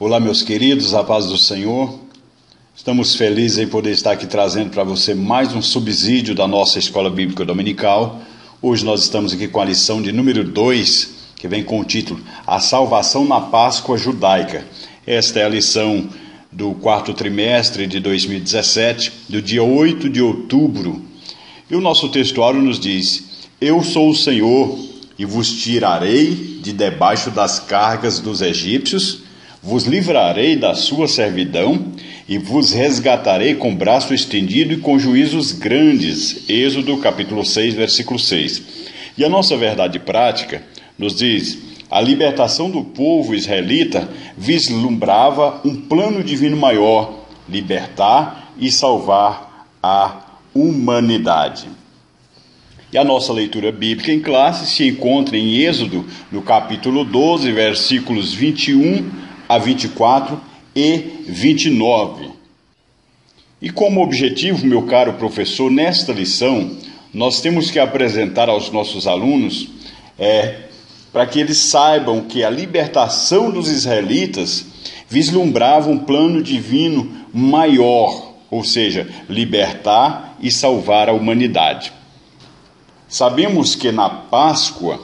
Olá, meus queridos, a paz do Senhor. Estamos felizes em poder estar aqui trazendo para você mais um subsídio da nossa Escola Bíblica Dominical. Hoje nós estamos aqui com a lição de número 2, que vem com o título A Salvação na Páscoa Judaica. Esta é a lição do quarto trimestre de 2017, do dia 8 de outubro. E o nosso textuário nos diz: Eu sou o Senhor e vos tirarei de debaixo das cargas dos egípcios, vos livrarei da sua servidão e vos resgatarei com braço estendido e com juízos grandes. Êxodo capítulo 6, versículo 6. E a nossa verdade prática nos diz: a libertação do povo israelita vislumbrava um plano divino maior, libertar e salvar a humanidade. E a nossa leitura bíblica em classe se encontra em Êxodo, no capítulo 12, versículos 21 a 24 e 29. E como objetivo, meu caro professor, nesta lição, nós temos que apresentar aos nossos alunos, para que eles saibam que a libertação dos israelitas vislumbrava um plano divino maior, ou seja, libertar e salvar a humanidade. Sabemos que na Páscoa,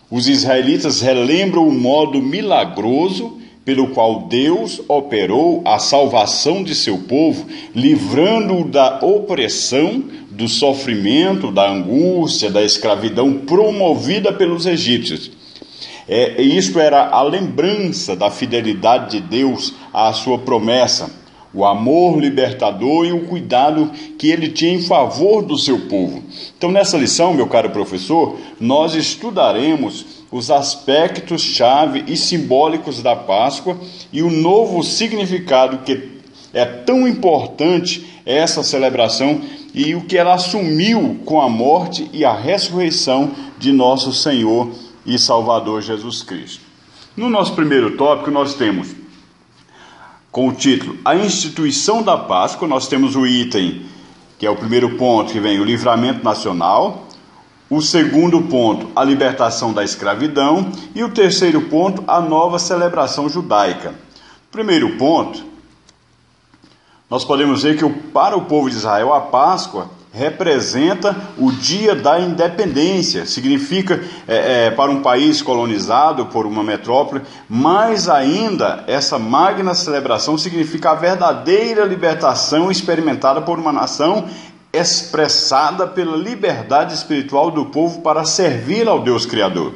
os israelitas relembram o modo milagroso pelo qual Deus operou a salvação de seu povo, livrando-o da opressão, do sofrimento, da angústia, da escravidão promovida pelos egípcios. Isto era a lembrança da fidelidade de Deus à sua promessa, o amor libertador e o cuidado que ele tinha em favor do seu povo. Então, nessa lição, meu caro professor, nós estudaremos os aspectos-chave e simbólicos da Páscoa e o novo significado que é tão importante essa celebração e o que ela assumiu com a morte e a ressurreição de nosso Senhor e Salvador Jesus Cristo. No nosso primeiro tópico, nós temos, com o título A Instituição da Páscoa, nós temos o item, que é o primeiro ponto, que vem o livramento nacional. O segundo ponto, a libertação da escravidão. E o terceiro ponto, a nova celebração judaica. Primeiro ponto, nós podemos ver que para o povo de Israel, a Páscoa representa o dia da independência. Significa, para um país colonizado por uma metrópole, mais ainda, essa magna celebração significa a verdadeira libertação experimentada por uma nação expressada pela liberdade espiritual do povo para servir ao Deus Criador.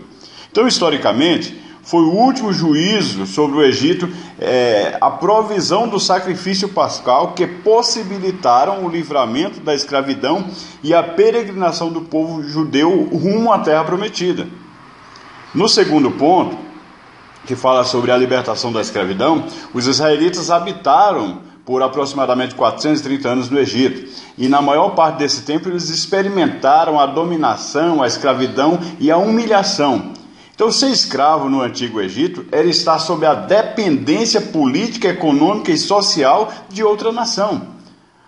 Então, historicamente, foi o último juízo sobre o Egito, a provisão do sacrifício pascal que possibilitaram o livramento da escravidão e a peregrinação do povo judeu rumo à terra prometida. No segundo ponto, que fala sobre a libertação da escravidão, os israelitas habitaram por aproximadamente 430 anos no Egito. E na maior parte desse tempo eles experimentaram a dominação, a escravidão e a humilhação. Então, ser escravo no Antigo Egito era estar sob a dependência política, econômica e social de outra nação.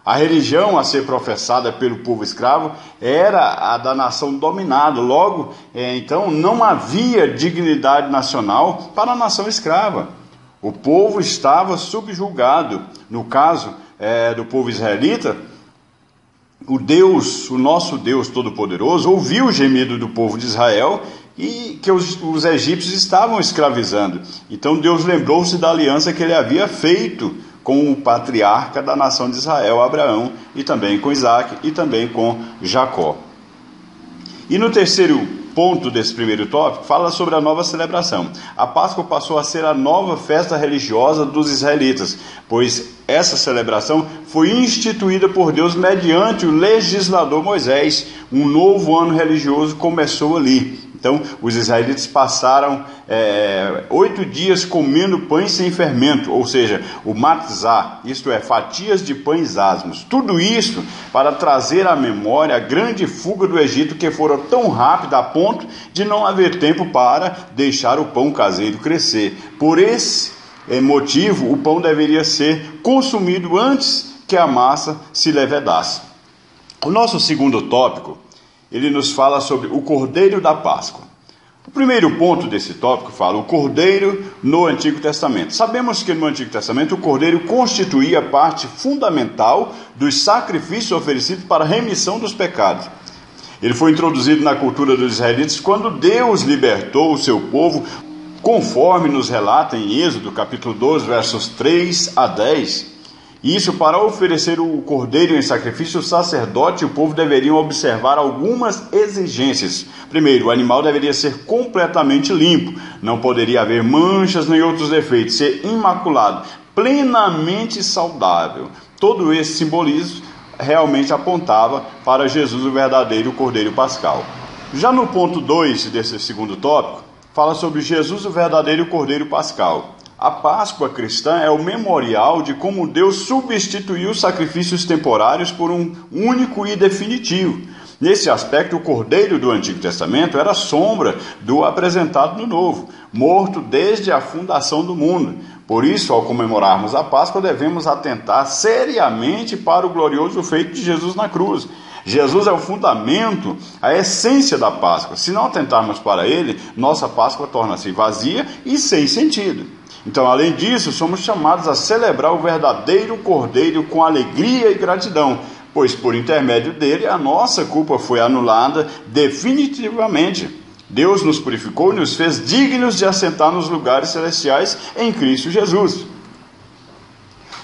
A religião a ser professada pelo povo escravo era a da nação dominada. Logo, então, não havia dignidade nacional para a nação escrava. O povo estava subjugado. No caso do povo israelita, o nosso Deus Todo-Poderoso, ouviu o gemido do povo de Israel e que os egípcios estavam escravizando. Então Deus lembrou-se da aliança que ele havia feito com o patriarca da nação de Israel, Abraão, e também com Isaac e também com Jacó. E no terceiro ponto desse primeiro tópico, fala sobre a nova celebração. A Páscoa passou a ser a nova festa religiosa dos israelitas, pois essa celebração foi instituída por Deus mediante o legislador Moisés. Um novo ano religioso começou ali. Então, os israelitas passaram 8 dias comendo pães sem fermento, ou seja, o matzá, isto é, fatias de pães asmos. Tudo isso para trazer à memória a grande fuga do Egito, que fora tão rápida a ponto de não haver tempo para deixar o pão caseiro crescer. Por esse motivo, o pão deveria ser consumido antes que a massa se levedasse. O nosso segundo tópico, ele nos fala sobre o Cordeiro da Páscoa. O primeiro ponto desse tópico fala o cordeiro no Antigo Testamento. Sabemos que no Antigo Testamento o cordeiro constituía parte fundamental dos sacrifícios oferecidos para a remissão dos pecados. Ele foi introduzido na cultura dos israelitas quando Deus libertou o seu povo, conforme nos relata em Êxodo, capítulo 12, versos 3 a 10. Isso, para oferecer o cordeiro em sacrifício, o sacerdote e o povo deveriam observar algumas exigências. Primeiro, o animal deveria ser completamente limpo, não poderia haver manchas nem outros defeitos, ser imaculado, plenamente saudável. Todo esse simbolismo realmente apontava para Jesus, o verdadeiro cordeiro pascal. Já no ponto 2 desse segundo tópico, fala sobre Jesus, o verdadeiro cordeiro pascal. A Páscoa cristã é o memorial de como Deus substituiu os sacrifícios temporários por um único e definitivo. Nesse aspecto, o cordeiro do Antigo Testamento era a sombra do apresentado no Novo, morto desde a fundação do mundo. Por isso, ao comemorarmos a Páscoa, devemos atentar seriamente para o glorioso feito de Jesus na cruz. Jesus é o fundamento, a essência da Páscoa. Se não atentarmos para ele, nossa Páscoa torna-se vazia e sem sentido. Então, além disso, somos chamados a celebrar o verdadeiro Cordeiro com alegria e gratidão, pois por intermédio dele a nossa culpa foi anulada definitivamente. Deus nos purificou e nos fez dignos de assentar nos lugares celestiais em Cristo Jesus.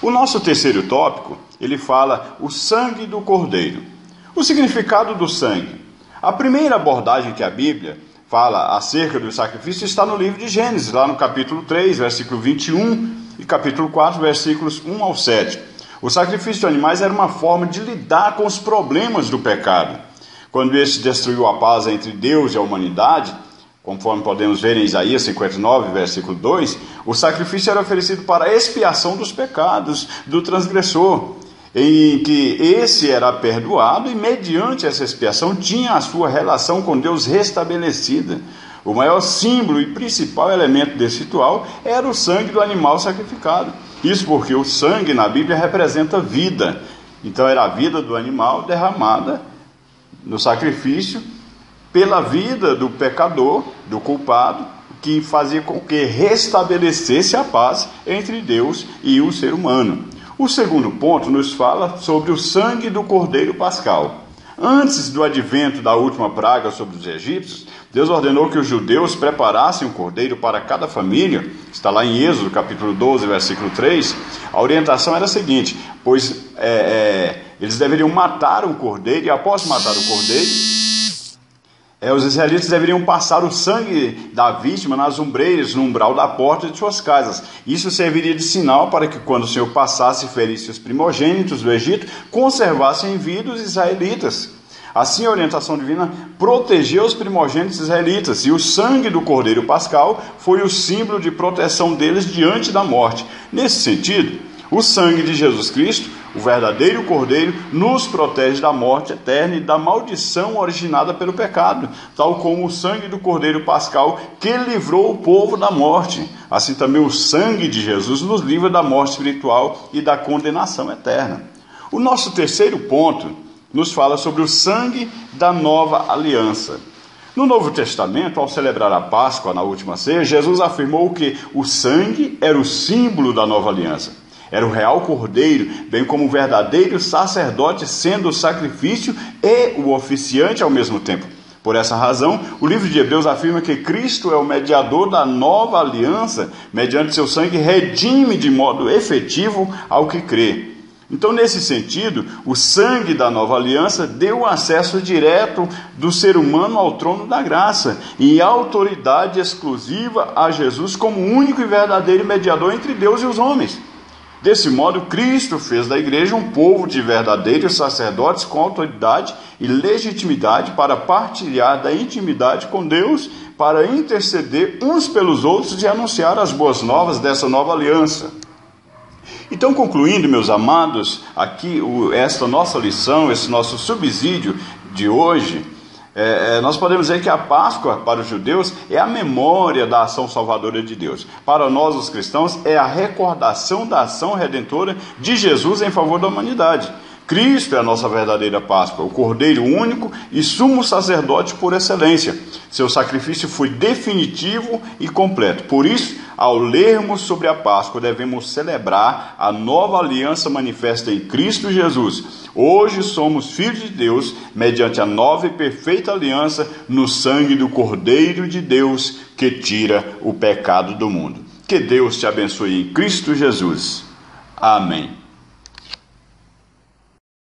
O nosso terceiro tópico, ele fala o sangue do Cordeiro. O significado do sangue. A primeira abordagem que a Bíblia fala acerca do sacrifício está no livro de Gênesis, lá no capítulo 3, versículo 21 e capítulo 4, versículos 1 ao 7. O sacrifício de animais era uma forma de lidar com os problemas do pecado. Quando este destruiu a paz entre Deus e a humanidade, conforme podemos ver em Isaías 59, versículo 2, o sacrifício era oferecido para a expiação dos pecados do transgressor, em que esse era perdoado e, mediante essa expiação, tinha a sua relação com Deus restabelecida. O maior símbolo e principal elemento desse ritual era o sangue do animal sacrificado. Isso porque o sangue na Bíblia representa vida. Então era a vida do animal derramada no sacrifício pela vida do pecador, do culpado, que fazia com que restabelecesse a paz entre Deus e o ser humano. O segundo ponto nos fala sobre o sangue do Cordeiro Pascal. Antes do advento da última praga sobre os egípcios, Deus ordenou que os judeus preparassem um cordeiro para cada família. Está lá em Êxodo, capítulo 12, versículo 3. A orientação era a seguinte, pois eles deveriam matar o cordeiro, e após matar o cordeiro, os israelitas deveriam passar o sangue da vítima nas ombreiras, no umbral da porta de suas casas. Isso serviria de sinal para que, quando o Senhor passasse e ferisse os primogênitos do Egito, conservassem em vida os israelitas. Assim, a orientação divina protegeu os primogênitos israelitas, e o sangue do Cordeiro Pascal foi o símbolo de proteção deles diante da morte. Nesse sentido, o sangue de Jesus Cristo, o verdadeiro Cordeiro, nos protege da morte eterna e da maldição originada pelo pecado, tal como o sangue do Cordeiro Pascal que livrou o povo da morte. Assim também o sangue de Jesus nos livra da morte espiritual e da condenação eterna. O nosso terceiro ponto nos fala sobre o sangue da nova aliança. No Novo Testamento, ao celebrar a Páscoa na última ceia, Jesus afirmou que o sangue era o símbolo da nova aliança. Era o real cordeiro, bem como o verdadeiro sacerdote, sendo o sacrifício e o oficiante ao mesmo tempo. Por essa razão, o livro de Hebreus afirma que Cristo é o mediador da nova aliança, mediante seu sangue redime de modo efetivo ao que crê. Então, nesse sentido, o sangue da nova aliança deu acesso direto do ser humano ao trono da graça e autoridade exclusiva a Jesus como único e verdadeiro mediador entre Deus e os homens. Desse modo, Cristo fez da igreja um povo de verdadeiros sacerdotes com autoridade e legitimidade para partilhar da intimidade com Deus, para interceder uns pelos outros e anunciar as boas novas dessa nova aliança. Então, concluindo, meus amados, aqui esta nossa lição, esse nosso subsídio de hoje, nós podemos dizer que a Páscoa para os judeus é a memória da ação salvadora de Deus. Para nós, os cristãos, é a recordação da ação redentora de Jesus em favor da humanidade. Cristo é a nossa verdadeira Páscoa, o Cordeiro único e sumo sacerdote por excelência. Seu sacrifício foi definitivo e completo. Por isso, ao lermos sobre a Páscoa, devemos celebrar a nova aliança manifesta em Cristo Jesus. Hoje somos filhos de Deus, mediante a nova e perfeita aliança no sangue do Cordeiro de Deus, que tira o pecado do mundo. Que Deus te abençoe em Cristo Jesus. Amém.